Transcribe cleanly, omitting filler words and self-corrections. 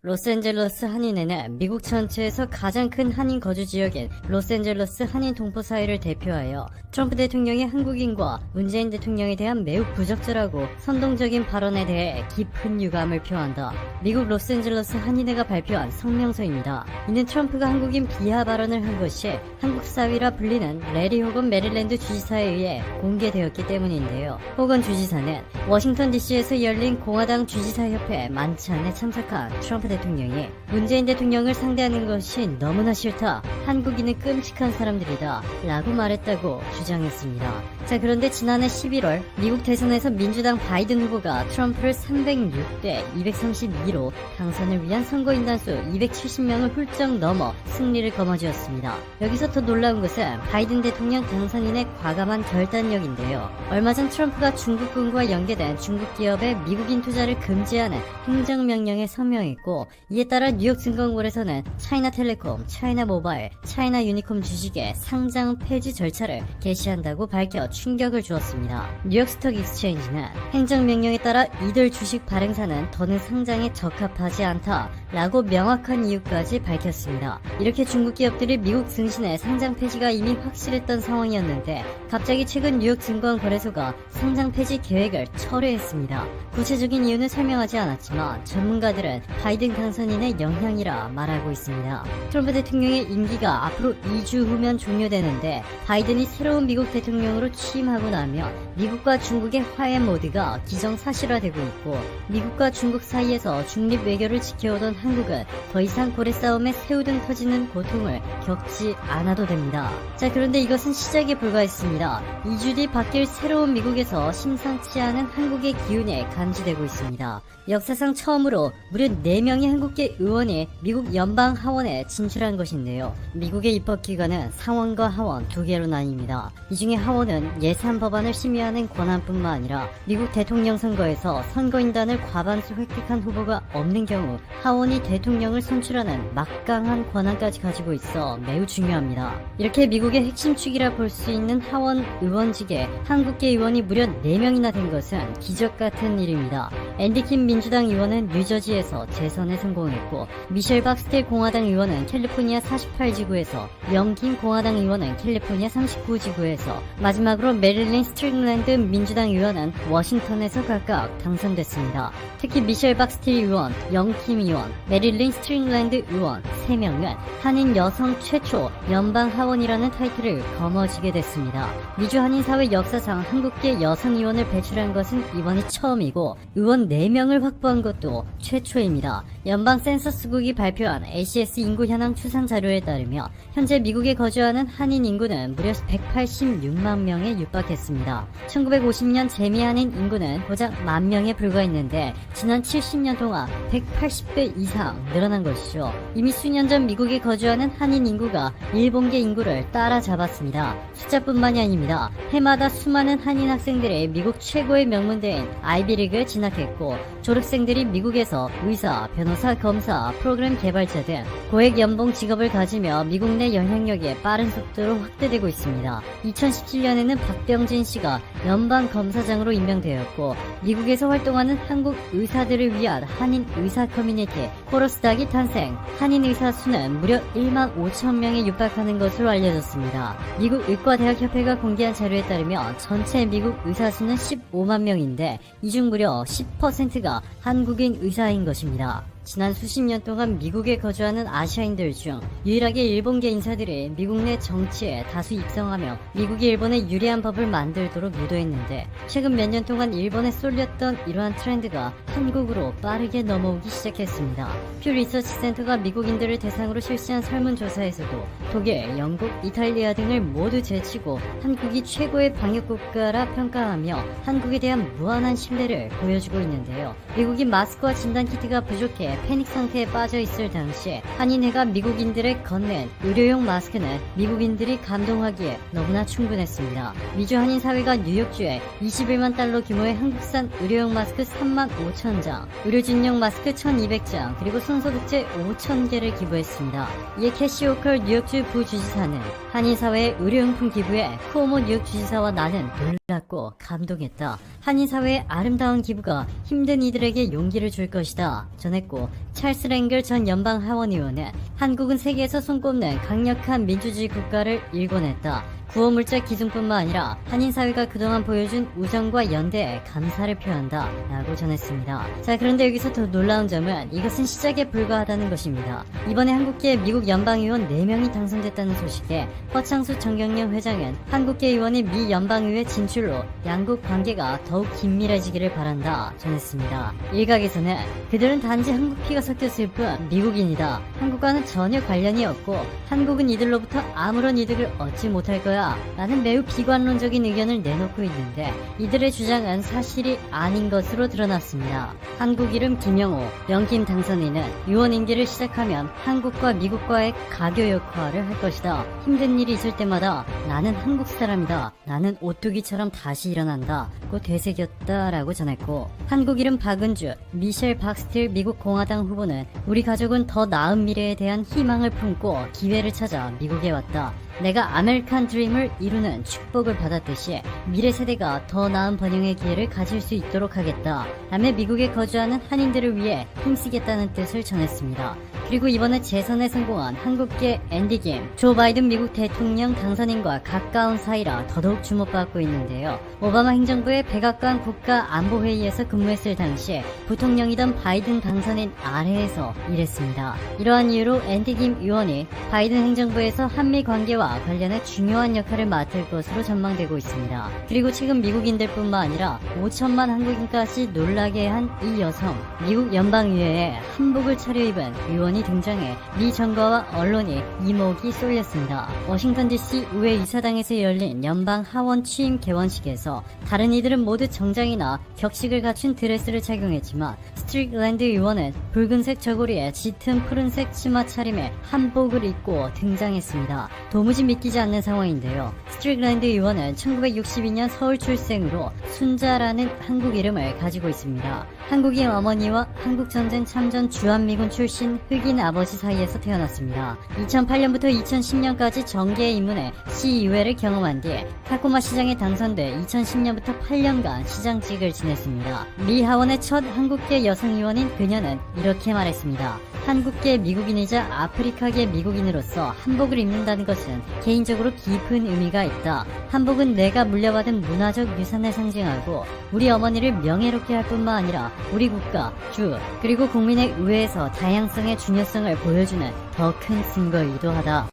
로스앤젤레스 한인회는 미국 전체에서 가장 큰 한인 거주 지역인 로스앤젤레스 한인 동포 사회를 대표하여 트럼프 대통령의 한국인과 문재인 대통령에 대한 매우 부적절하고 선동적인 발언에 대해 깊은 유감을 표한다. 미국 로스앤젤레스 한인회가 발표한 성명서입니다. 이는 트럼프가 한국인 비하 발언을 한 것이 한국 사위라 불리는 레리 호건 메릴랜드 주지사에 의해 공개되었기 때문인데요. 호건 주지사는 워싱턴 DC에서 열린 공화당 주지사협회 만찬에 참석한 트럼프 대통령이 문재인 대통령을 상대하는 것이 너무나 싫다. 한국인은 끔찍한 사람들이다. 라고 말했다고 주장했습니다. 자, 그런데 지난해 11월 미국 대선에서 민주당 바이든 후보가 트럼프를 306대 232로 당선을 위한 선거인단수 270명을 훌쩍 넘어 승리를 거머쥐었습니다. 여기서 더 놀라운 것은 바이든 대통령 당선인의 과감한 결단력인데요. 얼마 전 트럼프가 중국군과 연계된 중국 기업의 미국인 투자를 금지하는 행정명령에 서명했고, 이에 따라 뉴욕증권거래소는 차이나텔레콤, 차이나모바일, 차이나유니콤 주식의 상장 폐지 절차를 개시한다고 밝혀 충격을 주었습니다. 뉴욕 스톡 익스체인지는 행정명령에 따라 이들 주식 발행사는 더는 상장에 적합하지 않다 라고 명확한 이유까지 밝혔습니다. 이렇게 중국 기업들이 미국 증시내 상장 폐지가 이미 확실했던 상황이었는데 갑자기 최근 뉴욕 증권거래소가 상장 폐지 계획을 철회했습니다. 구체적인 이유는 설명하지 않았지만 전문가들은 바이든 당선인의 영향이라 말하고 있습니다. 트럼프 대통령의 임기가 앞으로 2주 후면 종료되는데 바이든이 새로운 미국 대통령으로 취임하고 나면 미국과 중국의 화해 모드가 기정사실화되고 있고, 미국과 중국 사이에서 중립 외교를 지켜오던 한국은 더 이상 고래 싸움에 새우등 터지는 고통을 겪지 않아도 됩니다. 자, 그런데 이것은 시작에 불과했습니다. 2주 뒤 바뀔 새로운 미국에서 심상치 않은 한국의 기운이 감지되고 있습니다. 역사상 처음으로 무려 4명의 한국계 의원이 미국 연방 하원에 진출한 것인데요. 미국의 입법기관은 상원과 하원 2개로 나뉩니다. 이 중에 하원은 예산 법안을 심의하는 권한뿐만 아니라 미국 대통령 선거에서 선거인단을 과반수 획득한 후보가 없는 경우 하원이 대통령을 선출하는 막강한 권한까지 가지고 있어 매우 중요합니다. 이렇게 미국의 핵심 축이라 볼 수 있는 하원 의원직에 한국계 의원이 무려 4명이나 된 것은 기적 같은 일입니다. 앤디 킴 민주당 의원은 뉴저지에서 재선에 성공했고, 미셸 박스텔 공화당 의원은 캘리포니아 48지구에서, 영김 공화당 의원은 캘리포니아 39지구에서, 마지막으로 메릴린 스트링랜드 민주당 의원은 워싱턴에서 각각 당선됐습니다. 특히 미셸 박스텔 의원, 영김 의원, 메릴린 스트링랜드 의원 3명은 한인 여성 최초 연방 하원이라는 타이틀을 거머쥐게 됐습니다. 미주 한인사회 역사상 한국계 여성 의원을 배출한 것은 이번이 처음이고, 의원 4명을 확보한 것도 최초입니다. 연방 센서스국이 발표한 ACS 인구 현황 추산 자료에 따르면 현재 미국에 거주하는 한인 인구는 무려 186만 명에 육박했습니다. 1950년 재미한인 인구는 고작 10,000명에 불과했는데 지난 70년 동안 180배 이상 늘어난 것이죠. 이미 수년 전 미국에 거주하는 한인 인구가 일본계 인구를 따라잡았습니다. 숫자뿐만이 아닙니다. 해마다 수많은 한인 학생들이 미국 최고의 명문대인 아이비리그에 진학했고, 졸업생들이 미국에서 의사, 변호사, 검사, 프로그램 개발자 등 고액 연봉 직업을 가지며 미국 내 영향력이 빠른 속도로 확대되고 있습니다. 2017년에는 박병진 씨가 연방 검사장으로 임명되었고, 미국에서 활동하는 한국 의사들을 위한 한인 의사 커뮤니티 코러스닥이 탄생, 한인 의사 수는 무려 15,000명에 육박하는 것으로 알려졌습니다. 미국 의과대학협회가 공개한 자료에 따르면 전체 미국 의사 수는 15만 명인데 이 중 무려 10%가 한국인 의사인 것입니다. 지난 수십 년 동안 미국에 거주하는 아시아인들 중 유일하게 일본계 인사들이 미국 내 정치에 다수 입성하며 미국이 일본에 유리한 법을 만들도록 유도했는데, 최근 몇 년 동안 일본에 쏠렸던 이러한 트렌드가 한국으로 빠르게 넘어오기 시작했습니다. 퓨 리서치 센터가 미국인들을 대상으로 실시한 설문조사에서도 독일, 영국, 이탈리아 등을 모두 제치고 한국이 최고의 방역국가라 평가하며 한국에 대한 무한한 신뢰를 보여주고 있는데요. 미국이 마스크와 진단키트가 부족해 패닉 상태에 빠져 있을 당시 한인회가 미국인들에 건넨 의료용 마스크는 미국인들이 감동하기에 너무나 충분했습니다. 미주 한인사회가 뉴욕주에 21만 달러 규모의 한국산 의료용 마스크 35,000장, 의료진용 마스크 1,200장, 그리고 손소독제 5,000개를 기부했습니다. 이에 캐시 오컬 뉴욕주 부주지사는 한인사회의 의료용품 기부에 쿠오모 뉴욕주지사와 나는 놀랐고 감동했다. 한인사회의 아름다운 기부가 힘든 이들에게 용기를 줄 것이다 전했고, 찰스 랭글 전 연방 하원의원은 한국은 세계에서 손꼽는 강력한 민주주의 국가를 일궈냈다. 구호물자 기둥뿐만 아니라 한인사회가 그동안 보여준 우정과 연대에 감사를 표한다 라고 전했습니다. 자, 그런데 여기서 더 놀라운 점은 이것은 시작에 불과하다는 것입니다. 이번에 한국계 미국 연방의원 4명이 당선됐다는 소식에 허창수 정경련 회장은 한국계 의원의 미 연방의회 진출로 양국 관계가 더욱 긴밀해지기를 바란다 전했습니다. 일각에서는 그들은 단지 한국 피가 섞였을 뿐 미국인이다. 한국과는 전혀 관련이 없고 한국은 이들로부터 아무런 이득을 얻지 못할 거야 라는 매우 비관론적인 의견을 내놓고 있는데 이들의 주장은 사실이 아닌 것으로 드러났습니다. 한국 이름 김영호, 영김 당선인은 의원 임기를 시작하면 한국과 미국과의 가교 역할을 할 것이다. 힘든 일이 있을 때마다 나는 한국 사람이다. 나는 오뚜기처럼 다시 일어난다. 고 되새겼다 라고 전했고, 한국 이름 박은주, 미셸 박스틸 미국 공화당 후보는 우리 가족은 더 나은 미래에 대한 희망을 품고 기회를 찾아 미국에 왔다. 내가 아메리칸 드림을 이루는 축복을 받았듯이 미래 세대가 더 나은 번영의 기회를 가질 수 있도록 하겠다. 라며 미국에 거주하는 한인들을 위해 힘쓰겠다는 뜻을 전했습니다. 그리고 이번에 재선에 성공한 한국계 앤디 김, 조 바이든 미국 대통령 당선인과 가까운 사이라 더더욱 주목받고 있는데요. 오바마 행정부의 백악관 국가안보회의에서 근무했을 당시 부통령이던 바이든 당선인 아래에서 일했습니다. 이러한 이유로 앤디 김 의원이 바이든 행정부에서 한미 관계와 관련해 중요한 역할을 맡을 것으로 전망되고 있습니다. 그리고 최근 미국인들뿐만 아니라 5천만 한국인까지 놀라게 한 이 여성, 미국 연방의회에 한복을 차려입은 의원이 등장해 미 정가와 언론이 이목이 쏠렸습니다. 워싱턴 DC 의회 이사당에서 열린 연방 하원 취임 개원식에서 다른 이들은 모두 정장이나 격식을 갖춘 드레스를 착용했지만 스트릭랜드 의원은 붉은색 저고리에 짙은 푸른색 치마 차림에 한복을 입고 등장했습니다. 도무지 믿기지 않는 상황인데요. 스트릭랜드 의원은 1962년 서울 출생으로 순자라는 한국 이름을 가지고 있습니다. 한국인 어머니와 한국전쟁 참전 주한미군 출신 흑인 아버지 사이에서 태어났습니다. 2008년부터 2010년까지 정계에 입문해 시의회를 경험한 뒤 타코마 시장에 당선돼 2010년부터 8년간 시장직을 지냈습니다. 미 하원의 첫 한국계 여성 의원인 그녀는 이렇게 말했습니다. 한국계 미국인이자 아프리카계 미국인으로서 한복을 입는다는 것은 개인적으로 깊은 의미가 있다. 한복은 내가 물려받은 문화적 유산을 상징하고 우리 어머니를 명예롭게 할 뿐만 아니라 우리 국가, 주, 그리고 국민의 의회에서 다양성의 중요성을 보여주는 더 큰 증거이기도 하다.